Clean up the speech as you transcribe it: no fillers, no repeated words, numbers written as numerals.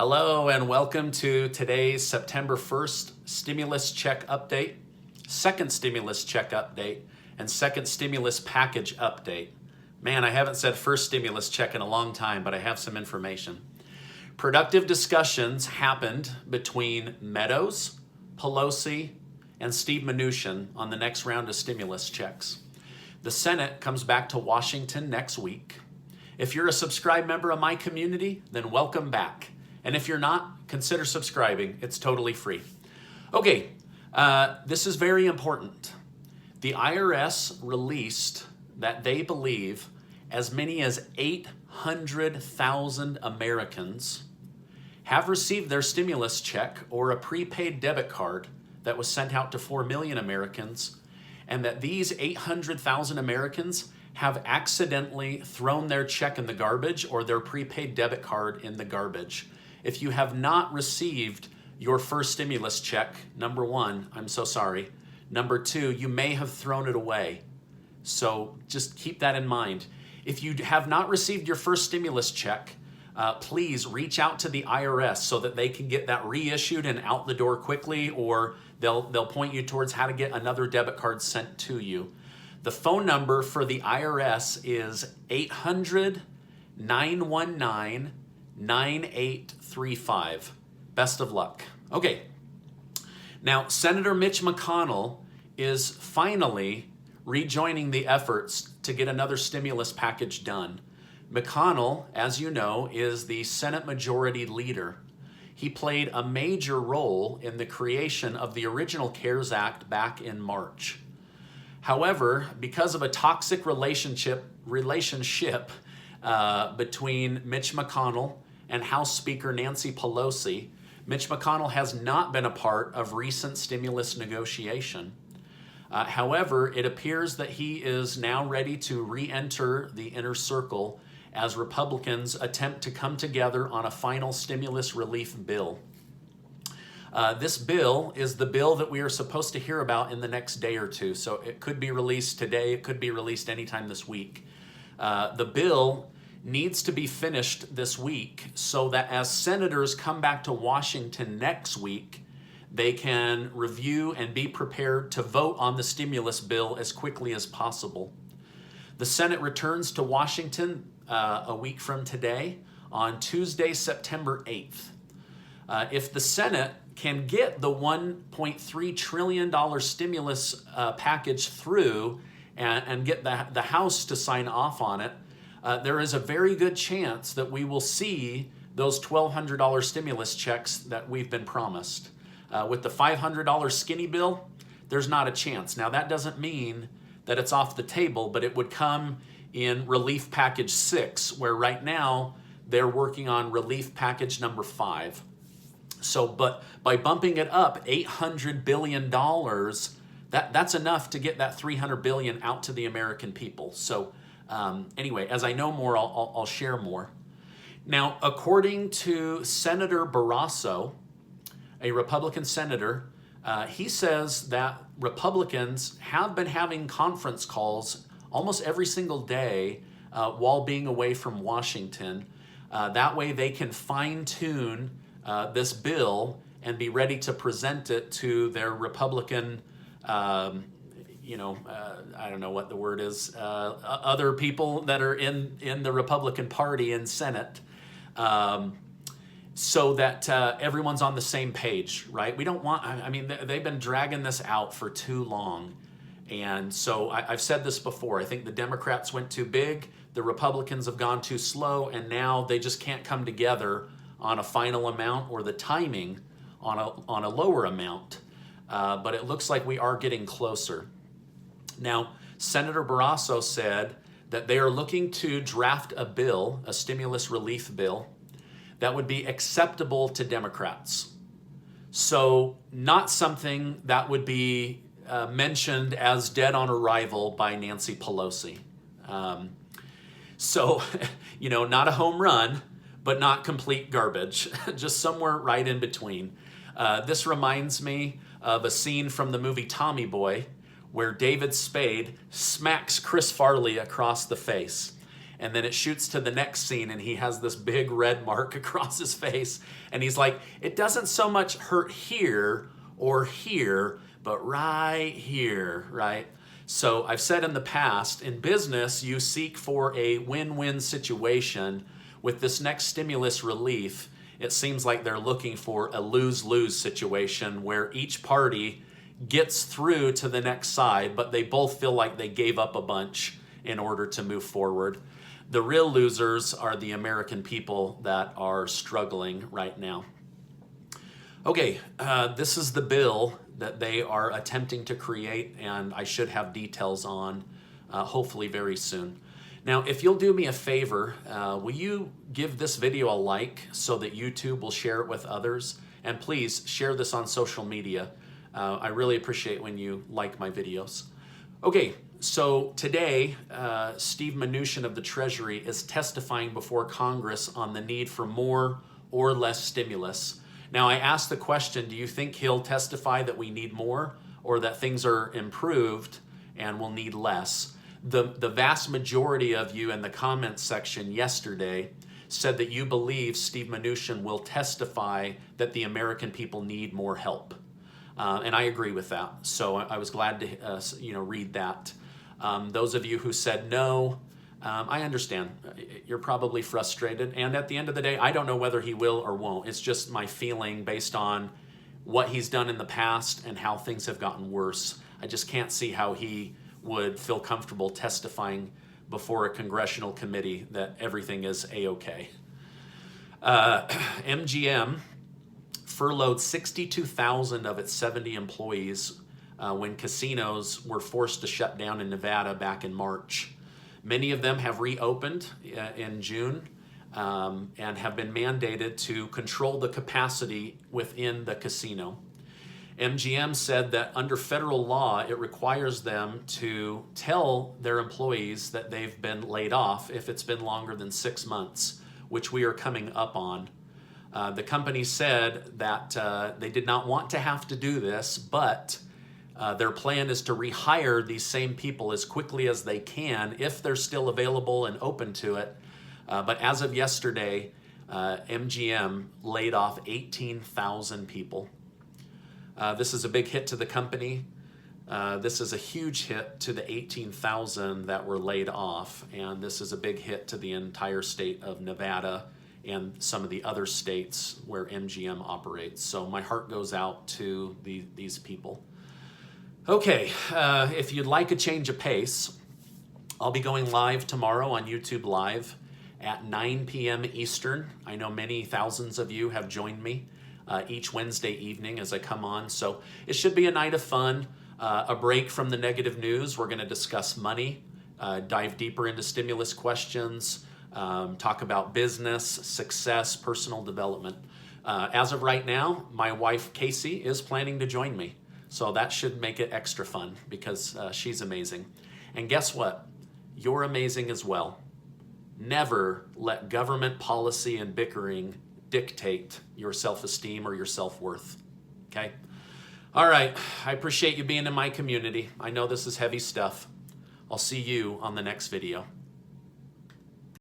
Hello and welcome to today's September 1st stimulus check update, second stimulus check update, and second stimulus package update. Man, I haven't said first stimulus check in a long time, but I have some information. Productive discussions happened between Meadows, Pelosi, and Steve Mnuchin on the next round of stimulus checks. The Senate comes back to Washington next week. If you're a subscribed member of my community, then welcome back. And if you're not, consider subscribing. It's totally free. Okay, this is very important. The IRS released that they believe as many as 800,000 Americans have received their stimulus check or a prepaid debit card that was sent out to 4 million Americans, and that these 800,000 Americans have accidentally thrown their check in the garbage or their prepaid debit card in the garbage. If you have not received your first stimulus check, number one, I'm so sorry. Number two, you may have thrown it away. So just keep that in mind. If you have not received your first stimulus check, please reach out to the IRS so that they can get that reissued and out the door quickly, or they'll point you towards how to get another debit card sent to you. The phone number for the IRS is 800-919-9835. Best of luck. Okay. Now, Senator Mitch McConnell is finally rejoining the efforts to get another stimulus package done. McConnell, as you know, is the Senate Majority Leader. He played a major role in the creation of the original CARES Act back in March. However, because of a toxic relationship between Mitch McConnell and House Speaker Nancy Pelosi, Mitch McConnell has not been a part of recent stimulus negotiation. However, it appears that he is now ready to re-enter the inner circle as Republicans attempt to come together on a final stimulus relief bill. This bill is the bill that we are supposed to hear about in the next day or two. So it could be released today, it could be released anytime this week. The bill needs to be finished this week so that as senators come back to Washington next week, they can review and be prepared to vote on the stimulus bill as quickly as possible. The Senate returns to Washington a week from today on Tuesday, September 8th. If the Senate can get the $1.3 trillion stimulus package through and get the House to sign off on it, there is a very good chance that we will see those $1,200 stimulus checks that we've been promised. With the $500 skinny bill, there's not a chance. Now, that doesn't mean that it's off the table, but it would come in relief package 6, where right now they're working on relief package number 5. So, but by bumping it up $800 billion, that's enough to get that $300 billion out to the American people. So anyway, as I know more, I'll share more. Now, according to Senator Barrasso, a Republican senator, he says that Republicans have been having conference calls almost every single day while being away from Washington. That way they can fine-tune this bill and be ready to present it to their Republican, I don't know what the word is, other people that are in the Republican Party in Senate, so that everyone's on the same page, right? We don't want, they've been dragging this out for too long. And so I've said this before, I think the Democrats went too big, the Republicans have gone too slow, and now they just can't come together on a final amount or the timing on a lower amount. But it looks like we are getting closer. Now, Senator Barrasso said that they are looking to draft a bill, a stimulus relief bill, that would be acceptable to Democrats. So not something that would be mentioned as dead on arrival by Nancy Pelosi. So, not a home run, but not complete garbage, just somewhere right in between. This reminds me of a scene from the movie Tommy Boy, where David Spade smacks Chris Farley across the face. And then it shoots to the next scene and he has this big red mark across his face. And he's like, it doesn't so much hurt here or here, but right here, right? So I've said in the past, in business, you seek for a win-win situation. With this next stimulus relief, it seems like they're looking for a lose-lose situation where each party gets through to the next side, but they both feel like they gave up a bunch in order to move forward. The real losers are the American people that are struggling right now. Okay, this is the bill that they are attempting to create, and I should have details on hopefully very soon. Now, if you'll do me a favor, will you give this video a like so that YouTube will share it with others? And please share this on social media. I really appreciate when you like my videos. Okay, so today, Steve Mnuchin of the Treasury is testifying before Congress on the need for more or less stimulus. Now, I asked the question, do you think he'll testify that we need more or that things are improved and we'll need less? The vast majority of you in the comments section yesterday said that you believe Steve Mnuchin will testify that the American people need more help. And I agree with that. So I was glad to read that. Those of you who said no, I understand. You're probably frustrated. And at the end of the day, I don't know whether he will or won't. It's just my feeling based on what he's done in the past and how things have gotten worse. I just can't see how he would feel comfortable testifying before a congressional committee that everything is A-okay. MGM furloughed 62,000 of its 70 employees when casinos were forced to shut down in Nevada back in March. Many of them have reopened in June and have been mandated to control the capacity within the casino. MGM said that under federal law, it requires them to tell their employees that they've been laid off if it's been longer than 6 months, which we are coming up on. The company said that they did not want to have to do this, but their plan is to rehire these same people as quickly as they can if they're still available and open to it. But as of yesterday, MGM laid off 18,000 people. This is a big hit to the company. This is a huge hit to the 18,000 that were laid off, and this is a big hit to the entire state of Nevada and some of the other states where MGM operates. So my heart goes out to these people. Okay, if you'd like a change of pace, I'll be going live tomorrow on YouTube Live at 9 p.m. Eastern. I know many thousands of you have joined me each Wednesday evening as I come on. So it should be a night of fun, a break from the negative news. We're going to discuss money, dive deeper into stimulus questions, talk about business, success, personal development. As of right now, my wife Casey is planning to join me. So that should make it extra fun because she's amazing. And guess what? You're amazing as well. Never let government policy and bickering dictate your self-esteem or your self-worth, okay? All right, I appreciate you being in my community. I know this is heavy stuff. I'll see you on the next video.